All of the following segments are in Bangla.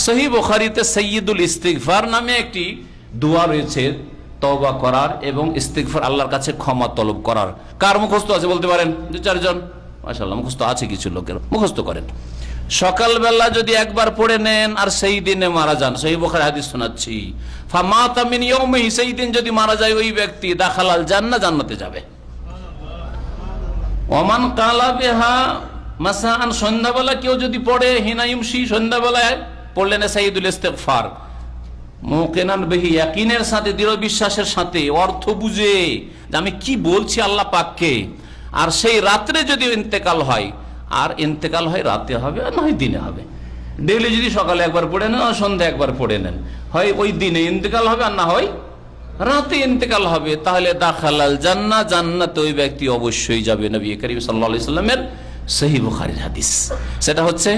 সহিহ বুখারীতে সাইয়্যিদুল ইস্তিগফার নামে একটি দোয়া রয়েছে, তওবা করার এবং ইস্তিগফার, আল্লাহর কাছে ক্ষমা তলব করার। কার মুখস্থ আছে বলতে পারেন? 2-4 জন মাশাআল্লাহ, মুখস্থ আছে কিছু লোকের, মুখস্থ করেন। সকালবেলা যদি একবার পড়ে নেন আর সেই দিনে মারা যান, সহিহ বুখারী হাদিস শোনাচ্ছি, ফামাতা মিন ইয়াউমিহি, সেই দিন যদি মারা যায় ওই ব্যক্তি, দাখালাল জান্নাহ, জান্নাতে যাবে। ওমান কালা বিহা মাসাআন, সন্ধ্যাবেলা কেউ যদি পড়ে, হিনা ইউমসি, সন্ধ্যাবেলায় পড়লেন সাইয়্যিদুল ইস্তিগফার, মুকিনান বিহি, ইয়াকিনের সাথে, দৃঢ় বিশ্বাসের সাথে, অর্থ বুঝে যে আমি কি বলছি আল্লাহ পাককে। আর সেই রাত্রে যদি ইন্তেকাল হয়, আর ইন্তেকাল হয় রাতে হবে আর না হয় দিনে হবে। ডেইলি যদি সকালে একবার পড়ে নেন আর সন্ধ্যা একবার পড়ে নেন, হয় ওই দিনে ইন্তেকাল হবে আর না হয় রাতে ইন্তেকাল হবে, তাহলে দাখালাল জান্নাহ, জান্নাতে ওই ব্যক্তি অবশ্যই যাবে। নবী করিম সাল্লাল্লাহু আলাইহি সাল্লামের সহিহ বুখারীর হাদিস। সেটা হচ্ছে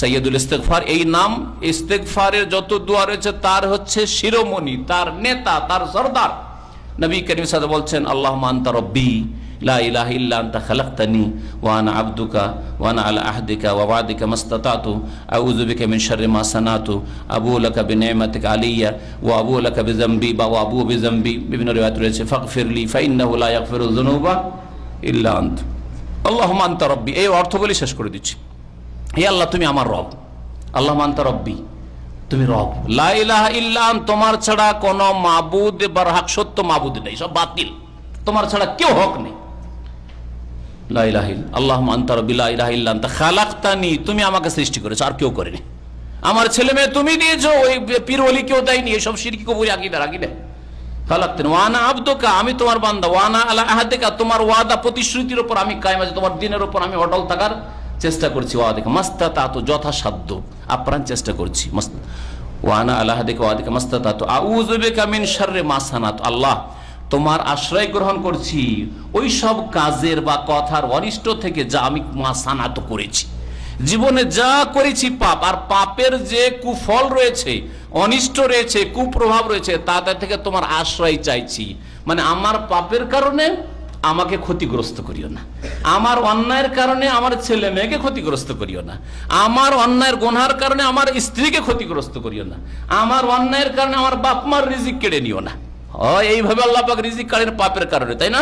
সাইয়্যিদুল ইস্তিগফার। এই নাম ইস্তিগফারের যত দোয়া রয়েছে তার হচ্ছে শিরোমণি, তার নেতা, তার সরদার। নবী করিম সাল্লাল্লাহু আলাইহি ওয়াসাল্লাম বলছেন, আল্লাহুম্মা আনতা রাব্বি লা ইলাহা ইল্লা আনতা খালাকতানি ওয়া আনা আবদুকা ওয়া আনা আলা আহদিকা ওয়া ওয়াদিকা মাসতাতাতু আউযু বিকা মিন শাররি মা সানাতু আবু লাকা বিনি'মাতিকা আলাইয়া ওয়া আবু লাকা বিযামবি বা ওয়া আবু বিযামবি। বিভিন্ন রিওয়ায়াত রয়েছে, ফাগফিরলি ফাইন্নাহু লা ইয়াগফিরু যুনুবা ইল্লা আনতা। আল্লাহুম্মা আনতা রাব্বি, এই অর্থ বলে শেষ করে দিচ্ছি। হে আল্লাহ, তুমি আমার রব। আল্লাহুম্মা আনতা রাব্বি, তুমি রব। লা ইলাহা ইল্লা আন, তোমার ছাড়া কোনো মাবুদ বরহক সত্য মাবুদ নেই, সব বাতিল, তোমার ছাড়া কেউ হক নেই। লা ইলাহা ইল্লা আল্লাহুম্মা আনতা রাব্বি লা ইলাহা ইল্লা আনতা খালাকতানি, তুমি আমাকে সৃষ্টি করেছো, আর কেউ করেনি। আমার ছেলে মেয়ে তুমি দিয়েছো, ওই পীর ওলি কেউ দেয়নি, এসব শিরকি কবুরি আকীদা রাখি না। খালাকতানি ওয়া আনা আবদুকা, আমি তোমার বান্দা, ওয়া আনা আলা আহদিকা, তোমার ওয়াদা প্রতিশ্রুতির উপর আমি কায়েম আছি, তোমার দিনের উপর আমি অটল থাকার চেষ্টা করছি। ওয়াদিকা মাসতাতাতু, যথাসাধ্য আপ্রাণ চেষ্টা করছি। ওয়া আনা আলা আহদিকা ওয়াদিকা মাসতাতাতু আউযু বিকা মিন শাররি মা সানাতু, আল্লাহ তোমার আশ্রয় গ্রহণ করছি ওই সব কাজের বা কথার অনিষ্ট থেকে যা আমি মা সানাতু করেছি, জীবনে যা করেছি পাপ, আর পাপের যে কুফল রয়েছে, অনিষ্ট রয়েছে, কুপ্রভাব রয়েছে, তাদের থেকে তোমার আশ্রয় চাইছি। মানে আমার পাপের কারণে আমাকে ক্ষতিগ্রস্ত করিও না, আমার অন্যায়ের কারণে আমার ছেলে মেয়েকে ক্ষতিগ্রস্ত করিও না, আমার অন্যায়ের গুনাহের কারণে আমার স্ত্রীকে ক্ষতিগ্রস্ত করিও না, আমার অন্যায়ের কারণে আমার বাপ মার রিজিক কেড়ে নিও না। এইভাবে আল্লাহ পাক রিজিক কাড়েন পাপের কারণে, তাই না?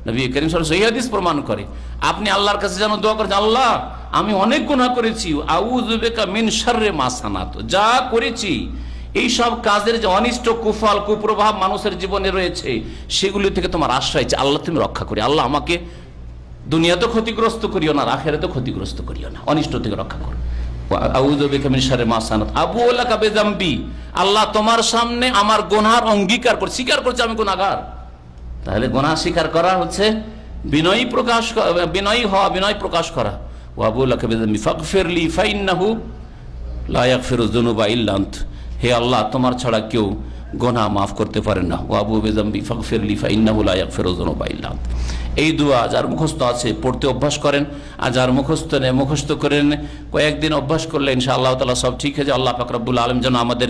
নবী করিম সাল্লাল্লাহু আলাইহি ওয়াসাল্লাম সহিহ হাদিস প্রমাণ করে। আপনি আল্লাহর কাছে যেন দোয়া করেন, আল্লাহ আমি অনেক গুনাহ করেছি, আউযু বিকা মিন শাররি মা সানাতু, যা করেছি এই সব কাজের যে অনিষ্ট কুফল কুপ্রভাব মানুষের জীবনে রয়েছে, সেগুলি থেকে তোমার আশ্রয় চাই, আল্লাহ তুমি রক্ষা করি। আল্লাহ আমাকে দুনিয়াতে ক্ষতিগ্রস্ত করিও না, আখিরাতে ক্ষতিগ্রস্ত করিও না, অনিষ্ট থেকে রক্ষা করো। আউযু বিকা মিন শাররি মা সানাতু আবু লাকা বিযামবি, আল্লাহ তোমার সামনে আমার গুনাহ অঙ্গীকার করছি, স্বীকার করছি আমি গুনাহগার। তাহলে গুনাহ স্বীকার করা হচ্ছে বিনয়ী প্রকাশ, বিনয়ী হওয়া, বিনয় প্রকাশ করা। ওয়া আবু লাকা বিযামবি ফাগফিরলি ফাইন্নাহু লা ইয়াগফিরু যুনুবা ইল্লা আনত, হে আল্লাহ তোমার ছাড়া কেউ গুনাহ মাফ করতে পারে না। ওয়া আবু বিযামবি ফাগফিরলি ফাইন্নাহু লা ইয়াগফিরু যুনুবা ইল্লা আনত। এই দোয়া যার মুখস্থ আছে পড়তে অভ্যাস করেন, আর যার মুখস্থ নেই মুখস্থ করেন, কয়েকদিন অভ্যাস করলে ইনশাআল্লাহ তাআলা সব ঠিক হয়ে যায়। আল্লাহ পাক রব্বুল আলামিন যেন আমাদের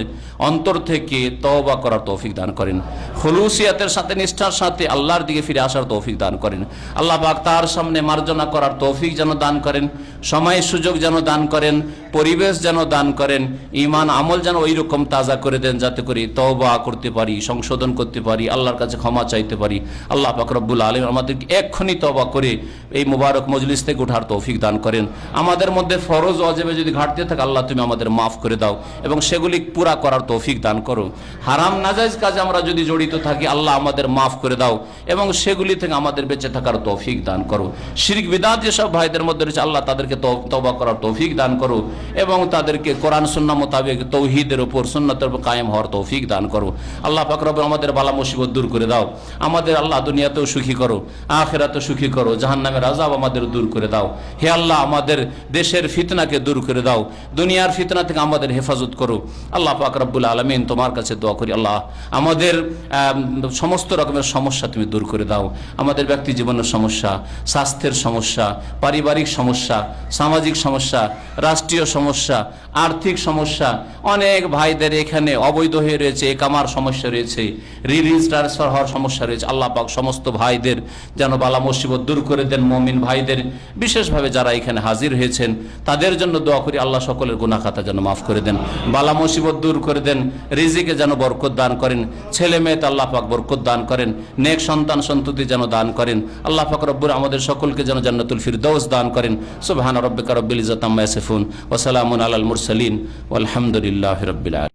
অন্তর থেকে তওবা করার তৌফিক দান করেন, খুলুসিয়াতের সাথে নিষ্ঠার সাথে আল্লাহর দিকে ফিরে আসার তৌফিক দান করেন। আল্লাহ পাক তার সামনে মার্জনা করার তৌফিক যেন দান করেন, সময় সুযোগ যেন দান করেন, পরিবেশ যেন দান করেন, ঈমান আমল যেন ওই রকম তাজা করে দেন যাতে করে তওবা করতে পারি, সংশোধন করতে পারি, আল্লাহর কাছে ক্ষমা চাইতে পারি। আল্লাহ পাক রব্বুল আলামিন আমাদের এক্ষুনি তওবা করে এই মুবারক মজলিস থেকে ওঠার তৌফিক দান করেন। আমাদের মধ্যে ফরজ ওয়াজিবে যদি ঘাটতি থাকে আল্লাহ তুমি আমাদের মাফ করে দাও এবং সেগুলি পুরা করার তৌফিক দান করো। হারাম নাজায়েজ কাজে আমরা যদি জড়িত থাকি আল্লাহ আমাদের মাফ করে দাও এবং সেগুলি থেকে আমাদের বেঁচে থাকার তৌফিক দান করো। শিরক বিদআত যেসব ভাইদের মধ্যে রয়েছে আল্লাহ তাদেরকে তওবা করার তৌফিক দান করো এবং তাদেরকে কোরআন সুন্নাহ মোতাবেক তৌহিদের উপর সুন্নাতের উপর কায়েম হওয়ার তৌফিক দান করো। আল্লাহ পাক রব্বুল আমাদের বালা মুসিবত দূর করে দাও, আমাদের আল্লাহ দুনিয়াতেও সুখী করো, আখিরাতেও সুখী করো, জাহান্নামের আযাব আমাদের দূর করে দাও। হে আল্লাহ আমাদের দেশের ফিতনাকে দূর করে দাও, দুনিয়ার ফিতনা থেকে আমাদের হেফাজত করো। আল্লাহ পাক রব্বুল আলামিন তোমার কাছে দোয়া করি, আল্লাহ আমাদের সমস্ত রকমের সমস্যা তুমি দূর করে দাও। আমাদের ব্যক্তি জীবনের সমস্যা, স্বাস্থ্যের সমস্যা, পারিবারিক সমস্যা, সামাজিক সমস্যা, রাষ্ট্রীয় সমস্যা, আর্থিক সমস্যা, অনেক ভাইদের এখানে অবৈধ হয়ে রয়েছে, একামার সমস্যা রয়েছে, রিলিজ ট্রান্সফার হওয়ার সমস্যা রয়েছে, আল্লাহ পাক সমস্ত ভাইদের যেন বালা মুসিবত দূর করে দেন। মুমিন ভাইদের বিশেষভাবে যারা এখানে হাজির হয়েছেন তাদের জন্য দোয়া করি, আল্লাহ সকলের গুনাহ খাতা যেন মাফ করে দেন, বালা মুসিবত দূর করে দেন, রিজিকে যেন বরকত দান করেন, ছেলে মেয়েতে আল্লাহ পাক বরকত দান করেন, নেক সন্তান সন্ততি যেন দান করেন। আল্লাহ পাক রব্বুল আমাদের সকলকে যেন জান্নাতুল ফিরদৌস দান করেন। সুবহান রাব্বিকা রব্বিল ইজ্জাতি আম্মা ইয়াসিফুন ওয়া সালামুন আলাল মুরসালিন ওয়ালহামদুলিল্লাহি রাব্বিল আলামিন।